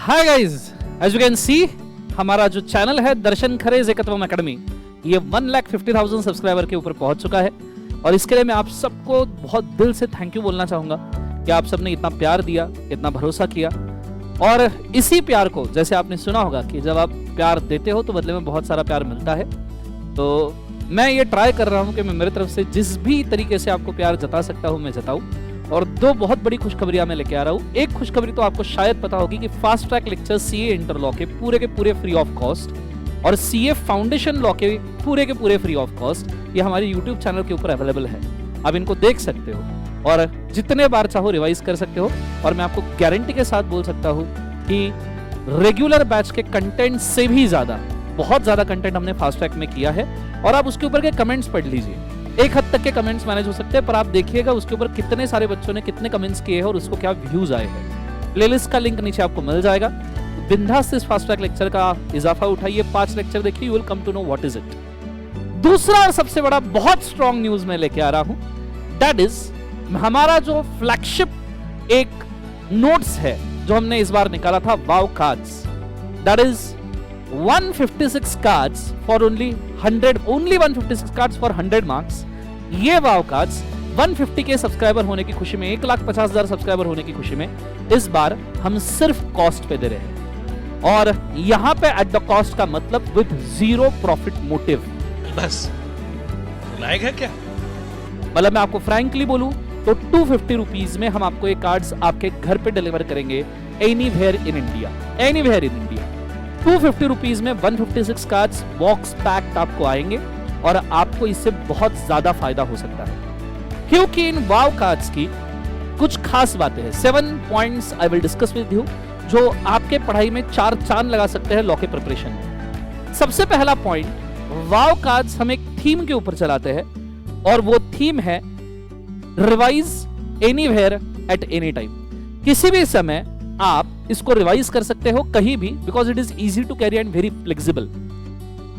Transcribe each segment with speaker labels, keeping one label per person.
Speaker 1: Hi guys, as you can see हमारा जो channel है दर्शन खरे ज़ेकतवम एकेडमी, ये 1,50,000 सब्सक्राइबर के ऊपर पहुंच चुका है। और इसके लिए मैं आप सबको बहुत दिल से थैंक यू बोलना चाहूंगा कि आप सबने इतना प्यार दिया, इतना भरोसा किया। और इसी प्यार को, जैसे आपने सुना होगा कि जब आप प्यार देते हो तो बदले में बहुत सारा प्यार मिलता है, तो मैं ये ट्राई कर रहा हूँ कि मैं मेरी तरफ से जिस भी तरीके से आपको प्यार जता सकता हूँ मैं जताऊँ। और दो बहुत बड़ी खुशखबरियां मैं लेके आ रहा हूँ। एक खुशखबरी तो आपको शायद पता होगी कि fast track lecture CA inter law के पूरे फ्री ऑफ कॉस्ट और सीए फाउंडेशन लॉ के पूरे फ्री ऑफ कॉस्ट ये हमारे यूट्यूब चैनल के ऊपर अवेलेबल है। आप इनको देख सकते हो और जितने बार चाहो रिवाइज कर सकते हो। और मैं आपको गारंटी के साथ बोल सकता हूँ कि रेगुलर बैच के कंटेंट से भी ज्यादा, बहुत ज्यादा कंटेंट हमने फास्ट ट्रैक में किया है। और आप उसके ऊपर के कमेंट्स पढ़ लीजिए, एक हद तक के कमेंट्स मैनेज हो सकते हैं, पर आप देखिएगा उसके ऊपर कितने सारे बच्चों ने कितने कमेंट्स किए हैं और उसको क्या व्यूज आए हैं। प्लेलिस्ट का लिंक नीचे आपको मिल जाएगा। बिंदास से इस फास्ट ट्रैक लेक्चर का इजाफा उठाइए, 5 लेक्चर देखिए, you will come to know what is it. दूसरा और सबसे बड़ा बहुत स्ट्रॉन्ग न्यूज में लेके आ रहा हूं, दैट इज हमारा जो फ्लैगशिप एक नोट्स है जो हमने इस बार निकाला था, wow cards, that is 156 cards for only 156 cards for 100 marks। ये वाव कार्ड्स 150 के सब्सक्राइबर होने की खुशी में, 1,50,000 सब्सक्राइबर होने की खुशी में इस बार हम सिर्फ कॉस्ट पे दे रहे हैं। और यहां पे एट द कॉस्ट का मतलब विद जीरो प्रॉफिट मोटिव।
Speaker 2: बस लायक है क्या?
Speaker 1: मतलब मैं आपको फ्रैंकली बोलूं तो 250 रुपीज में हम आपको ये कार्ड्स आपके घर पे डिलीवर करेंगे एनीवेयर इन इंडिया। 250 रुपीज में 156 कार्ड्स बॉक्स पैक्ड आपको आएंगे और आपको इससे बहुत ज्यादा फायदा हो सकता है, क्योंकि इन वाव कार्ड्स की कुछ खास बातें हैं। 7 points I will discuss with you जो आपके पढ़ाई में 4 चांद लगा सकते हैं लॉ के प्रिपरेशन में। सबसे पहला पॉइंट, वाव कार्ड्स हम एक थीम के ऊपर चलाते हैं और वो थीम है revise anywhere at any time. किसी भी समय आप इसको रिवाइज कर सकते हो कहीं भी, because it is easy to carry and very flexible.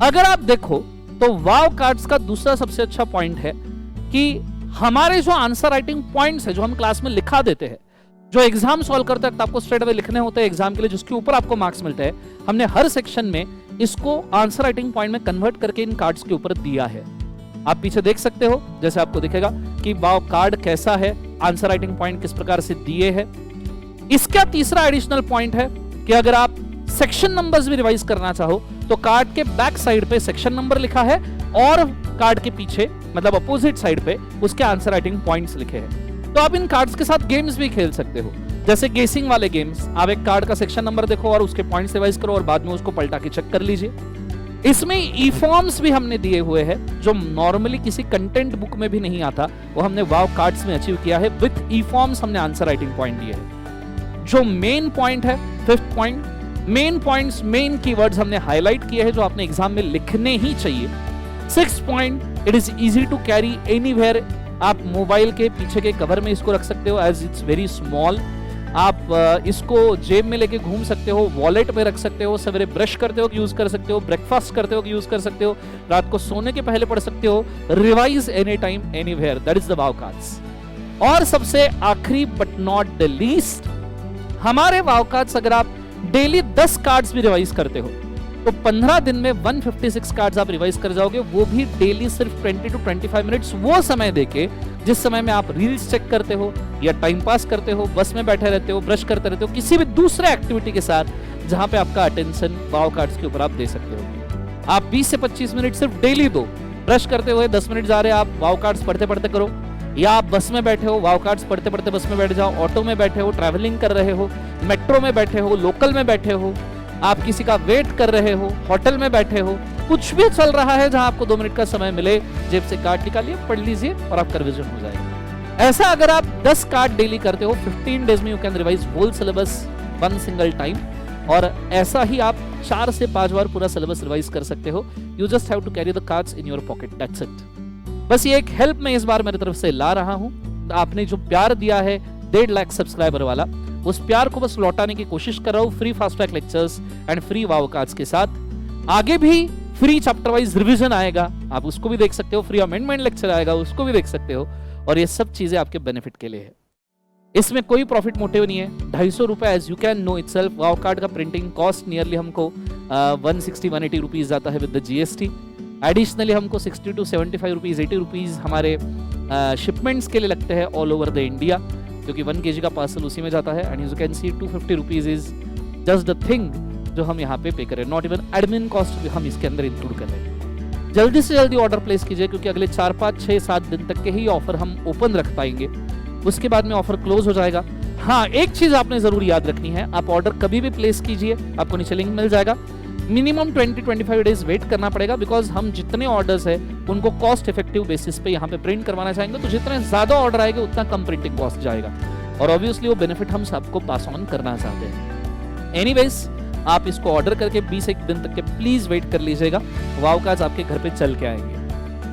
Speaker 1: अगर आप देखो तो वाव कार्ड्स का दूसरा सबसे अच्छा पॉइंट है कि हमारे जो आंसर राइटिंग पॉइंट्स है जो हम क्लास में लिखा देते हैं, जो एग्जाम सॉल्व करते वक्त आपको स्ट्रेट अवे लिखने होते हैं एग्जाम के लिए, जिसके ऊपर आपको मार्क्स मिलते हैं, हमने हर सेक्शन में इसको आंसर राइटिंग पॉइंट में कन्वर्ट करके इन कार्ड्स के ऊपर दिया है। आप पीछे देख सकते हो, जैसे आपको दिखेगा कि वाव कार्ड कैसा है, आंसर राइटिंग पॉइंट किस प्रकार से दिए हैं। इसका तीसरा एडिशनल पॉइंट है कि अगर आप सेक्शन नंबर्स भी रिवाइज करना चाहो तो कार्ड के बैक साइड पे सेक्शन नंबर लिखा है और कार्ड के पीछे मतलब अपोजिट साइड पे उसके आंसर राइटिंग पॉइंट्स लिखे हैं। तो आप इन कार्ड्स के साथ गेम्स भी खेल सकते हो, जैसे गेसिंग वाले गेम्स। आप एक कार्ड का सेक्शन नंबर देखो और उसके पॉइंट्स रिवाइज करो और बाद में उसको पलटा के चेक कर लीजिए। इसमें ई फॉर्म्स भी हमने दिए हुए हैं जो नॉर्मली किसी कंटेंट बुक में भी नहीं आता, वो हमने वाव कार्ड्स में अचीव किया है। विद ई फॉर्म्स हमने आंसर राइटिंग पॉइंट दिए हैं। जो मेन पॉइंट है, 5th point, main points, main keywords हमने हाईलाइट किए हैं जो आपने एग्जाम में लिखने ही चाहिए। 6th point, it is easy to carry anywhere. आप मोबाइल के पीछे के कवर में इसको रख सकते हो एज इट्स वेरी स्मॉल। आप इसको जेब में लेके घूम सकते हो, वॉलेट में रख सकते हो, सवेरे ब्रश करते हो यूज कर सकते हो, ब्रेकफास्ट करते हो यूज कर सकते हो, रात को सोने के पहले पढ़ सकते हो। Revise any time anywhere, that is the wow cards. और सबसे आखिरी बट नॉट द लीस्ट, हमारे वाव कार्ड्स अगर आप डेली 10 कार्ड्स भी रिवाइज करते हो तो 15 दिन में 156 कार्ड्स आप रिवाइज कर जाओगे, वो भी डेली सिर्फ 20 to 25 मिनट्स वो समय देके जिस समय में आप रील्स चेक करते हो या टाइम पास करते हो, बस में बैठे रहते हो, ब्रश करते रहते हो, किसी भी दूसरे एक्टिविटी के साथ जहां पे आपका अटेंशन वाव कार्ड्स के ऊपर आप दे सकते हो। आप 20 से 25 मिनट सिर्फ डेली दो। ब्रश करते हुए 10 मिनट जा रहे हैं आप, वाव कार्ड्स पढ़ते पढ़ते करो, या आप बस में बैठे हो, वाव कार्ड्स पढ़ते पढ़ते बस में बैठ जाओ, ऑटो में बैठे हो, ट्रैवलिंग कर रहे हो, मेट्रो में बैठे हो, लोकल में बैठे हो, आप किसी का वेट कर रहे हो, होटल में बैठे हो, कुछ भी चल रहा है जहां आपको 2 मिनट का समय मिले, जेब से कार्ड निकालिए, पढ़ लीजिए और आपका रिवीजन हो जाएगा। ऐसा अगर आप 10 कार्ड डेली करते हो, 15 डेज में you can revise whole syllabus one single time. और ऐसा ही आप 4 से 5 बार पूरा सिलेबस रिवाइज कर सकते हो। You just have to carry the cards in your pocket, that's it. बस ये एक हेल्प मैं इस बार मेरी तरफ से ला रहा हूं। आपने जो प्यार दिया है 1.5 लाख सब्सक्राइबर वाला, उस प्यार को बस लौटाने की कोशिश कर रहा हूं free fast track lectures and free wow cards के साथ। आगे भी फ्री चैप्टर वाइज रिवीजन आएगा, आप उसको भी देख सकते हो, फ्री अमेंडमेंट लेक्चर आएगा, उसको भी देख सकते हो। और ये सब चीजें आपके बेनिफिट के लिए है। इसमें कोई प्रॉफिट मोटिव नहीं है। 250 रुपए as you can know itself. Wow card का प्रिंटिंग कॉस्ट नियरली हमको 160-180 रुपीज आता है विद द जीएसटी। एडिशनली हमको 60 to 75 रुपीज 80 रुपीज हमारे शिपमेंट्स के लिए लगते हैं ऑल ओवर द इंडिया, क्योंकि 1 kg का पार्सल उसी में जाता है। And you can C 250 rupees is just the thing जो हम यहाँ पे करें, नॉट इवन एडमिन कॉस्ट भी हम इसके अंदर इंक्लूड कर रहे हैं। जल्दी से जल्दी ऑर्डर प्लेस कीजिए, क्योंकि अगले 4, 5, 6, 7 दिन तक के ही ऑफर हम ओपन रख पाएंगे, उसके बाद में ऑफर क्लोज हो जाएगा। हाँ, एक चीज आपने जरूर याद रखनी है, आप ऑर्डर कभी भी प्लेस कीजिए, आपको नीचे लिंक मिल जाएगा। मिनिमम 20-25 डेज वेट करना पड़ेगा, बिकॉज हम जितने ऑर्डर्स है उनको कॉस्ट इफेक्टिव बेसिस पे यहाँ पे प्रिंट करवाना चाहेंगे, तो जितने ज्यादा ऑर्डर आएंगे उतना कम प्रिंटिंग कॉस्ट जाएगा, और ऑब्वियसली वो बेनिफिट हम सबको पास ऑन करना चाहते हैं। एनीवेज, आप इसको ऑर्डर करके 21 दिन तक के प्लीज वेट कर लीजिएगा, वाव कार्ड्स आपके घर पे चल के आएंगे।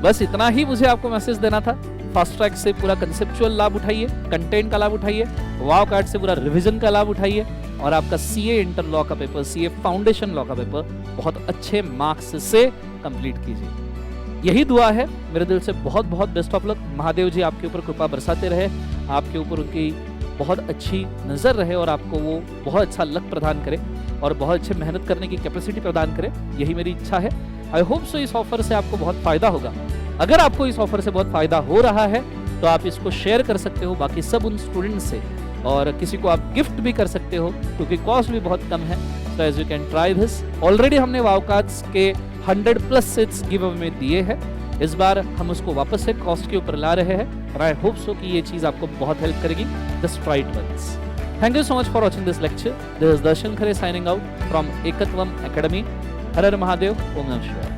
Speaker 1: बस इतना ही मुझे आपको मैसेज देना था। फास्ट ट्रैक से पूरा कंसेप्चुअल लाभ उठाइए, कंटेंट का लाभ उठाइए, वाव कार्ड से पूरा रिवीजन का लाभ उठाइए, और आपका सीए इंटर लॉ का पेपर, सीए फाउंडेशन लॉ का पेपर बहुत अच्छे मार्क्स से कंप्लीट कीजिए। यही दुआ है मेरे दिल से। बहुत बहुत बेस्ट ऑफ लक। महादेव जी आपके ऊपर कृपा बरसाते रहे, आपके ऊपर उनकी बहुत अच्छी नज़र रहे, और आपको वो बहुत अच्छा लक प्रदान करे, और बहुत अच्छे मेहनत करने की कैपेसिटी प्रदान करे। यही मेरी इच्छा है। आई होप सो इस ऑफर से आपको बहुत फायदा होगा। अगर आपको इस ऑफर से बहुत फायदा हो रहा है तो आप इसको शेयर कर सकते हो बाकी सब उन स्टूडेंट्स से, और किसी को आप गिफ्ट भी कर सकते हो, क्योंकि कॉस्ट भी बहुत कम है। So as you can try this. Already हमने वाव कार्ड्स के 100+ सेट्स गिव अवे में दिए हैं, इस बार हम उसको वापस से कॉस्ट के ऊपर ला रहे हैं, और आई होप सो कि ये चीज आपको बहुत हेल्प करेगी। Just try it once. Thank you so much for watching this lecture. This is Darshan Khare signing out from Ekatvam Academy. हर हर महादेव, ओम नमः शिवाय।